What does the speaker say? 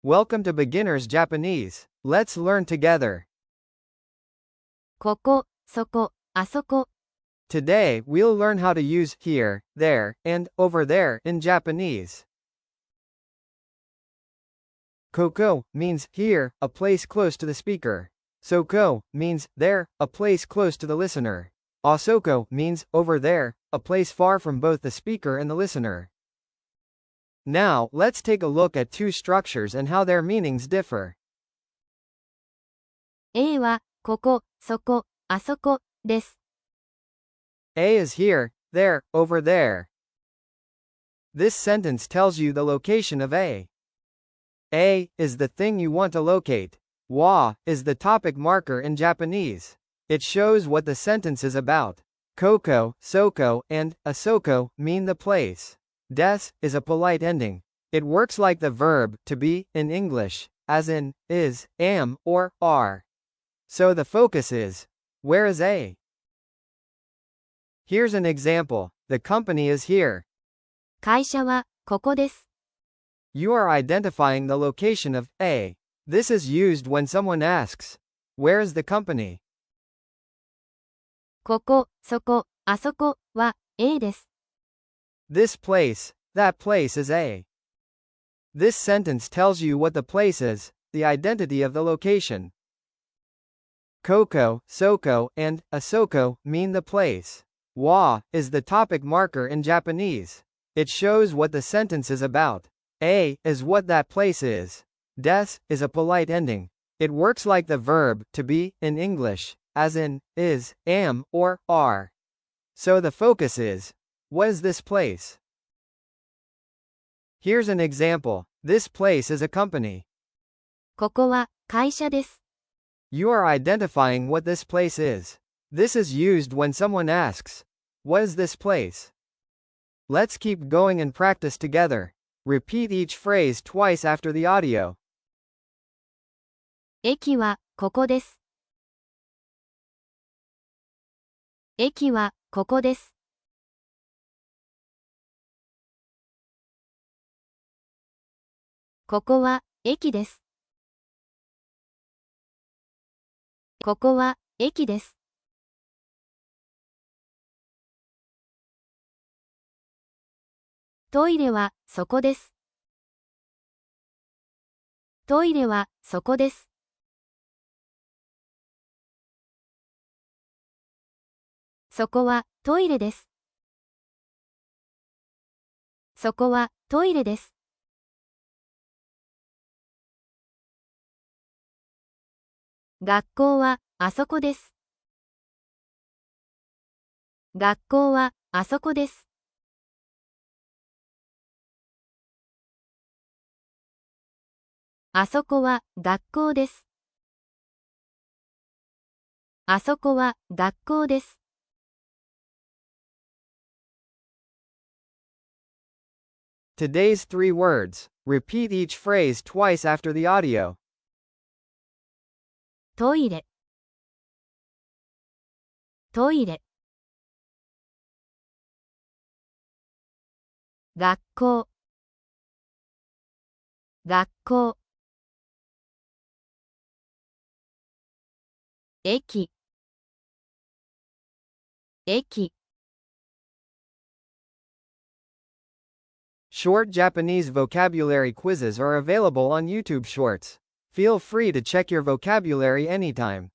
Welcome to Beginner's Japanese. Let's learn together. ここ、そこ、あそこ。 Today, we'll learn how to use here, there, and over there in Japanese. Koko means here, a place close to the speaker. Soko means there, a place close to the listener. Asoko means over there, a place far from both the speaker and the listener. Now, let's take a look at two structures and how their meanings differ. A は、ここ、そこ、あそこ、です。A is here, there, over there. This sentence tells you the location of A. A is the thing you want to locate. Wa is the topic marker in Japanese. It shows what the sentence is about. Koko, soko, and asoko mean the place. Des is a polite ending. It works like the verb to be in English, as in is, am, or are. So the focus is, where is A? Here's an example. The company is here. 会社は、ここです。You are identifying the location of A. This is used when someone asks, where is the company? ここ、そこ、あそこは A です。This place, that place is A. This sentence tells you what the place is, the identity of the location. Koko, soko, and asoko mean the place. Wa is the topic marker in Japanese. It shows what the sentence is about. A is what that place is. Des is a polite ending. It works like the verb to be in English, as in is, am, or are. So the focus is, what is this place? Here's an example. This place is a company. ここは、会社です。You are identifying what this place is. This is used when someone asks, what is this place? Let's keep going and practice together. Repeat each phrase twice after the audio. 駅は、ここです。駅は、ここです。ここは、駅です。ここは、駅です。トイレは、そこです。トイレは、そこです。そこは、トイレです。そこは、トイレです。学校は、あそこです。学校は、あそこです。あそこは、学校です。あそこは、学校です。Today's three words. Repeat each phrase twice after the audio. トイレ。トイレ。学校。学校。駅。駅。Short Japanese vocabulary quizzes are available on YouTube Shorts. Feel free to check your vocabulary anytime.